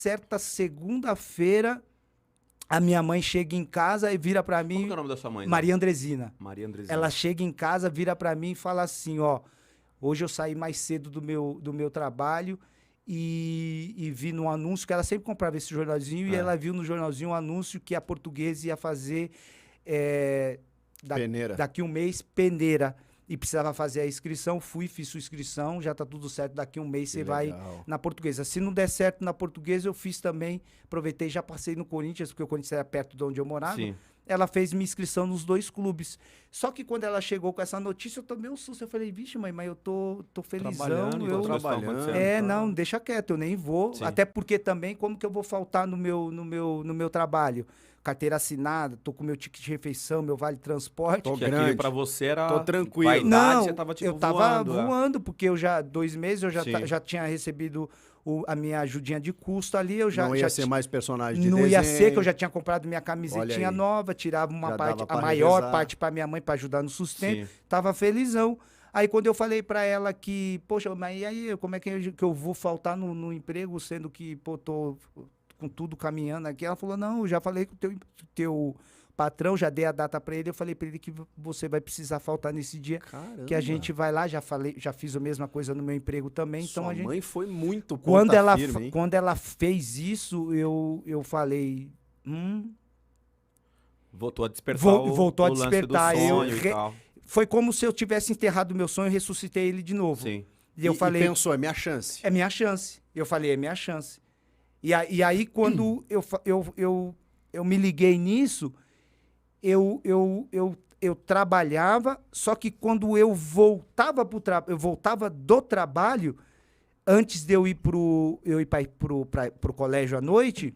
certa segunda-feira, a minha mãe chega em casa e vira pra mim... Como que é o nome da sua mãe? Maria Andresina. Maria Andresina. Ela chega em casa, vira pra mim e fala assim, ó, hoje eu saí mais cedo do meu trabalho e vi no anúncio, que ela sempre comprava esse jornalzinho, e ela viu no jornalzinho um anúncio que a Portuguesa ia fazer Peneira. daqui um mês, peneira. E precisava fazer a inscrição, fiz sua inscrição, já tá tudo certo, daqui um mês você vai na Portuguesa. Se não der certo na Portuguesa, eu fiz também, aproveitei, já passei no Corinthians, porque o Corinthians era perto de onde eu morava. Sim. Ela fez minha inscrição nos 2 clubes. Só que quando ela chegou com essa notícia, eu tomei um susto. Eu falei, vixe, mãe, mas eu tô felizão. Trabalhando, Eu... trabalhando. Não, deixa quieto, eu nem vou. Sim. Até porque também, como que eu vou faltar no meu trabalho? Carteira assinada, tô com meu ticket de refeição, meu vale transporte. Tô Que grande. aquilo pra você era... Tô tranquilo. Vaidade, Não, você tava, tipo, eu tava voando. voando, porque eu já, 2 meses, eu Sim. já tinha recebido a minha ajudinha de custo ali. Eu já, Não ia já ser mais personagem de não desenho. ia ser, que eu já tinha comprado minha Olha camisetinha aí. nova, tirava uma Já parte, dava pra a maior revezar. parte pra minha mãe, pra ajudar no sustento. Sim. Tava felizão. Aí quando eu falei pra ela que, poxa, mas e aí, como é que eu vou faltar no emprego, sendo que, pô, tô com tudo caminhando aqui? Ela falou, não, eu já falei com o teu patrão, já dei a data pra ele, eu falei pra ele que você vai precisar faltar nesse dia, Caramba. que a gente vai lá, já fiz a mesma coisa no meu emprego também, então Sua a gente... mãe foi muito Quando ponta ela, firme, hein? quando ela fez isso, eu falei, Voltou a despertar Voltou a o lance despertar, do eu sonho e tal. foi como se eu tivesse enterrado meu sonho e ressuscitei ele de novo. Sim. E eu falei, E pensou, é minha chance. é minha chance. Eu falei, é minha chance. E aí, quando eu me liguei nisso, eu trabalhava, só que quando eu voltava do trabalho, antes de eu ir pro colégio à noite,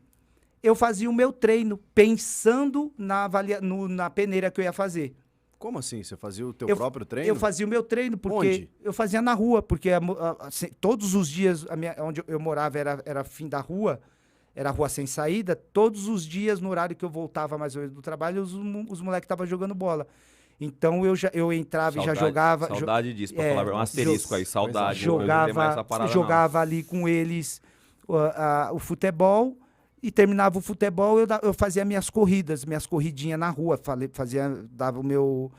eu fazia o meu treino, pensando na peneira que eu ia fazer. Como assim? Você fazia o teu Eu- próprio treino? Eu fazia o meu treino, porque Onde? eu fazia na rua, porque todos os dias, onde eu morava era fim da rua, era rua sem saída, todos os dias, no horário que eu voltava mais ou menos do trabalho, os moleques estavam jogando bola. Então eu entrava e já jogava. Saudade disso, pra falar um asterisco aí, saudade. Jogava ali com eles o futebol. E terminava o futebol, eu fazia minhas corridas, minhas corridinhas na rua. Dava o meu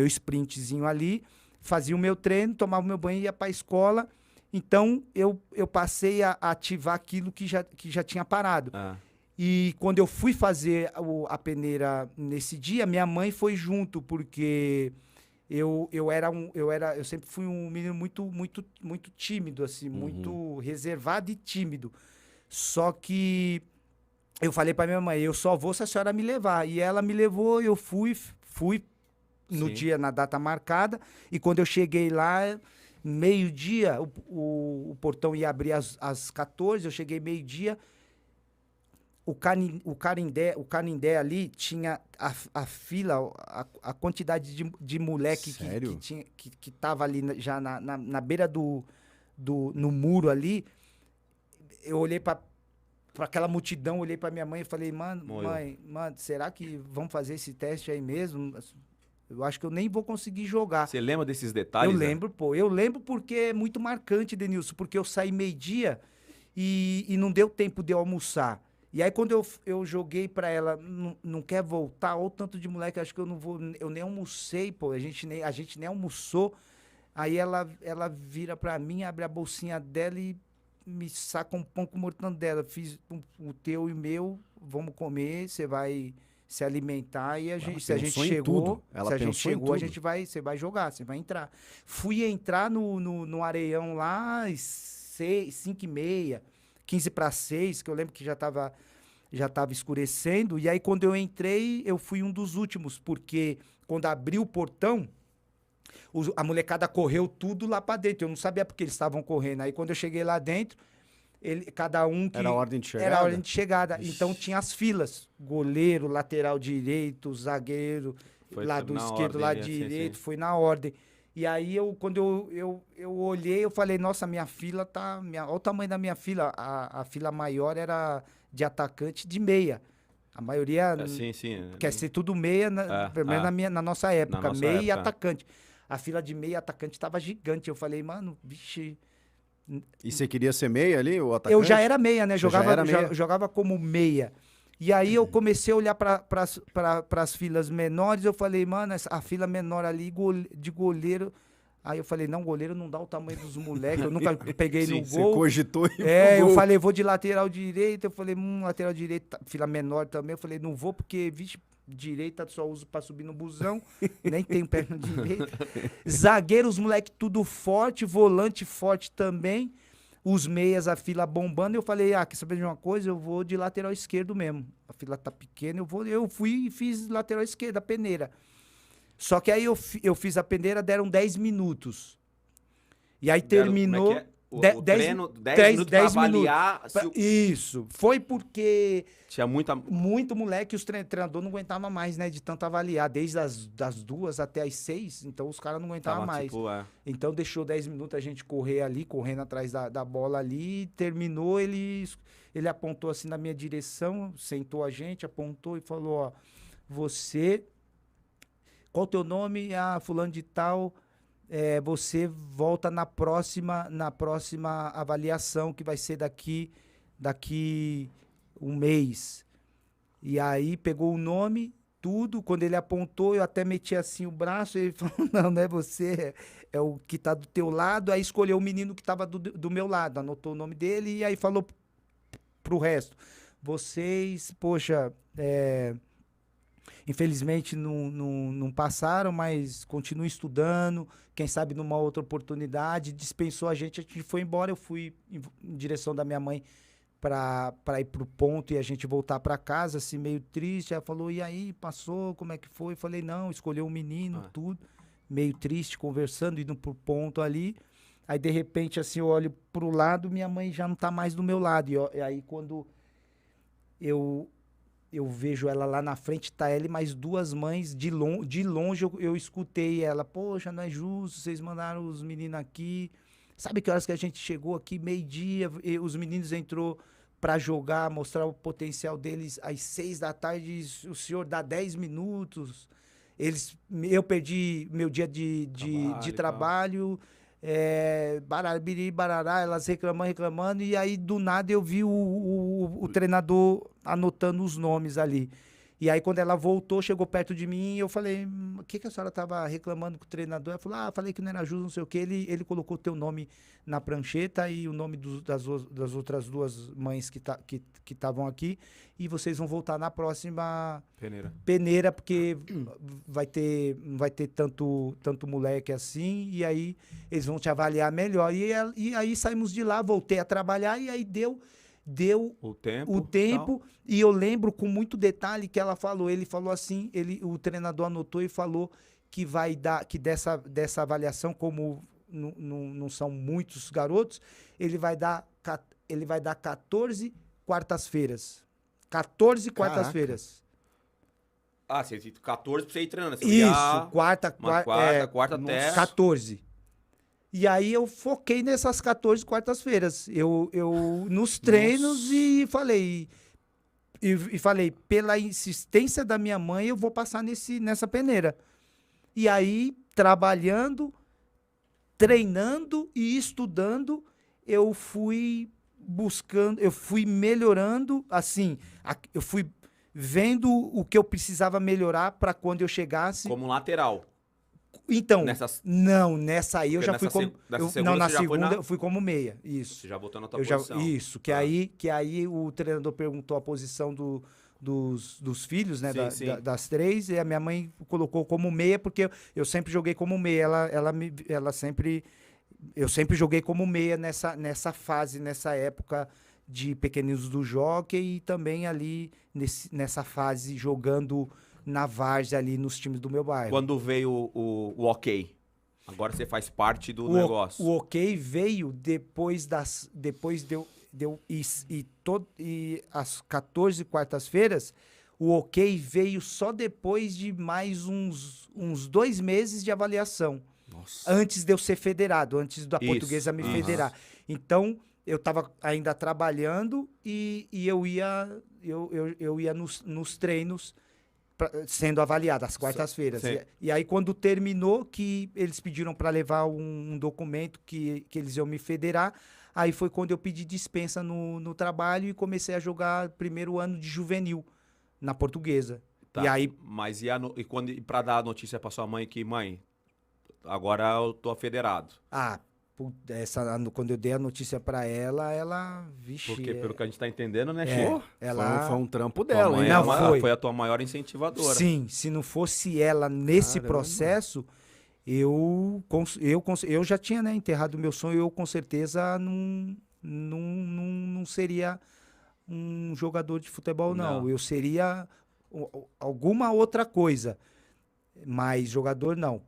sprintzinho ali, fazia o meu treino, tomava o meu banho e ia para a escola. Então, eu passei a ativar aquilo que já tinha parado. Ah. E quando eu fui fazer a peneira nesse dia, minha mãe foi junto, porque eu sempre fui um menino muito tímido, assim, muito reservado e tímido. Só que eu falei pra minha mãe, eu só vou se a senhora me levar. E ela me levou, eu fui no Sim. dia, na data marcada. E quando eu cheguei lá, meio-dia, o portão ia abrir às 14, eu cheguei meio-dia. O Canindé ali tinha a fila, a quantidade de moleque Sério? que tava ali já na beira no muro ali. Eu olhei para aquela multidão, olhei para minha mãe e falei, mãe, será que vamos fazer esse teste aí mesmo? Eu acho que eu nem vou conseguir jogar. Você lembra desses detalhes? Eu né? lembro, pô. Eu lembro porque é muito marcante, Denilson, porque eu saí meio-dia e não deu tempo de eu almoçar. E aí, quando eu joguei pra ela, não quer voltar, ou tanto de moleque, acho que eu não vou, eu nem almocei, pô, a gente nem almoçou. Aí ela vira pra mim, abre a bolsinha dela e me saca um pão com mortandela. Fiz o teu e o meu, vamos comer, você vai se alimentar e se a gente pensou em chegou, tudo. Ela se a gente pensou em chegou, tudo. você vai jogar, você vai entrar. Fui entrar no areião lá às 5h30, 5:45, que eu lembro que já tava escurecendo. E aí, quando eu entrei, eu fui um dos últimos, porque quando abriu o portão, a molecada correu tudo lá pra dentro. Eu não sabia porque eles estavam correndo. Aí, quando eu cheguei lá dentro, cada um que... Era a ordem de chegada? Era a ordem de chegada. Então, tinha as filas. Goleiro, lateral direito, zagueiro, Foi lado na esquerdo, ordem, lado né? Sim, direito. sim. Foi na ordem. E aí, quando eu olhei, eu falei, nossa, minha fila tá... Olha o tamanho da minha fila. A fila maior era de atacante de meia. A maioria Sim. quer ser tudo meia, pelo menos na nossa época. nossa Meia e época. atacante. A fila de meia e atacante tava gigante. Eu falei, mano, vixe... E você queria ser meia ali, o atacante? Eu já era meia, né? Você já era meia? Jogava como meia. E aí eu comecei a olhar para as filas menores, eu falei, mano, a fila menor ali de goleiro. Aí eu falei, não, goleiro não dá o tamanho dos moleques, eu nunca peguei no Você gol. cogitou e Eu gol. falei, vou de lateral direito, eu falei, lateral direito, fila menor também, eu falei, não vou porque, vixe, direita só uso pra subir no busão, nem tenho perna direita. Zagueiro, os moleques tudo forte, volante forte também, os meias, a fila bombando, eu falei, quer saber de uma coisa? Eu vou de lateral esquerdo mesmo, a fila tá pequena, eu fui e fiz lateral esquerda, peneira. Só que aí eu fiz a peneira, deram 10 minutos. E aí terminou... Como é que é? O treino, 10 minutos pra avaliar... Isso. Foi porque... Tinha muito moleque, os treinadores não aguentavam mais, né? De tanto avaliar. Desde das 2 até as 6. Então os caras não aguentavam mais. Tipo, Então deixou 10 minutos a gente correr ali, correndo atrás da bola ali. Terminou, ele apontou assim na minha direção, sentou a gente, apontou e falou, ó... Você... Qual o teu nome? Fulano de tal. Você volta na próxima avaliação, que vai ser daqui um mês. E aí pegou o nome, tudo. Quando ele apontou, eu até meti assim o braço. Ele falou, não é você, é o que tá do teu lado. Aí escolheu o menino que tava do meu lado, anotou o nome dele e aí falou pro resto. Vocês, poxa, infelizmente não passaram, mas continuam estudando, quem sabe numa outra oportunidade, dispensou a gente foi embora, eu fui em direção da minha mãe para ir pro ponto e a gente voltar para casa, assim, meio triste. Ela falou, e aí, passou, como é que foi? Eu falei, não, escolheu um menino, tudo, meio triste, conversando, indo pro ponto ali. Aí, de repente, assim, eu olho pro lado, minha mãe já não tá mais do meu lado. E aí, quando eu vejo ela lá na frente, tá ela e mais duas mães, de longe eu escutei ela, poxa, não é justo, vocês mandaram os meninos aqui, sabe que horas que a gente chegou aqui, 12:00, os meninos entrou pra jogar, mostrar o potencial deles, às 6 da tarde, o senhor dá 10 minutos, eu perdi meu dia de trabalho, barabiri, barará, elas reclamando, e aí do nada eu vi o treinador anotando os nomes ali. E aí quando ela voltou, chegou perto de mim, eu falei, o que a senhora tava reclamando com o treinador? Ela falou, falei que não era justo, não sei o que, ele colocou o teu nome na prancheta e o nome das outras duas mães que estavam aqui, e vocês vão voltar na próxima peneira, porque não vai ter tanto tempo assim, e aí eles vão te avaliar melhor. E aí saímos de lá, voltei a trabalhar, e aí deu o tempo e eu lembro com muito detalhe que ela falou, ele falou assim, o treinador anotou e falou que vai dar, que dessa avaliação, como não são muitos garotos, ele vai dar 14 quartas-feiras. 14 quartas-feiras. Você 14 pra você ir treinando. Você Isso, quarta até 14. E aí eu foquei nessas 14 quartas-feiras. Eu nos treinos e falei, pela insistência da minha mãe, eu vou passar nessa peneira. E aí, trabalhando, treinando e estudando, eu fui buscando, eu fui melhorando, assim, eu fui vendo o que eu precisava melhorar para quando eu chegasse. Como lateral. Então, nessa aí eu já fui como... Na segunda eu fui como meia, isso. Você já botou na tua posição. Isso, que aí o treinador perguntou a posição dos filhos, né, das três, e a minha mãe colocou como meia, porque eu sempre joguei como meia, eu sempre joguei como meia nessa fase, nessa época de pequeninos do Jockey e também ali nessa fase jogando na várzea ali nos times do meu bairro. Quando veio o OK? Agora você faz parte do negócio. O OK veio depois e as 14 quartas-feiras, o OK veio só depois de mais uns 2 meses de avaliação. Nossa. Antes de eu ser federado, antes da Portuguesa me federar. Então, eu estava ainda trabalhando e eu ia nos treinos sendo avaliado às quartas-feiras. E aí, quando terminou, que eles pediram para levar um documento que eles iam me federar, Aí foi quando eu pedi dispensa no trabalho e comecei a jogar primeiro ano de juvenil na Portuguesa. Tá, E aí, mas e pra dar a notícia pra sua mãe que, mãe, agora eu tô federado. quando eu dei a notícia pra ela, vixe. Porque pelo que a gente tá entendendo, né, é, Chico? ela Foi um trampo Tua dela, mãe hein? Não, foi. foi. A tua maior incentivadora. Sim, se não fosse ela nesse Caramba. processo, eu já tinha, né, enterrado o meu sonho, eu com certeza não seria um jogador de futebol, não. Não. Eu seria alguma outra coisa, mas jogador não.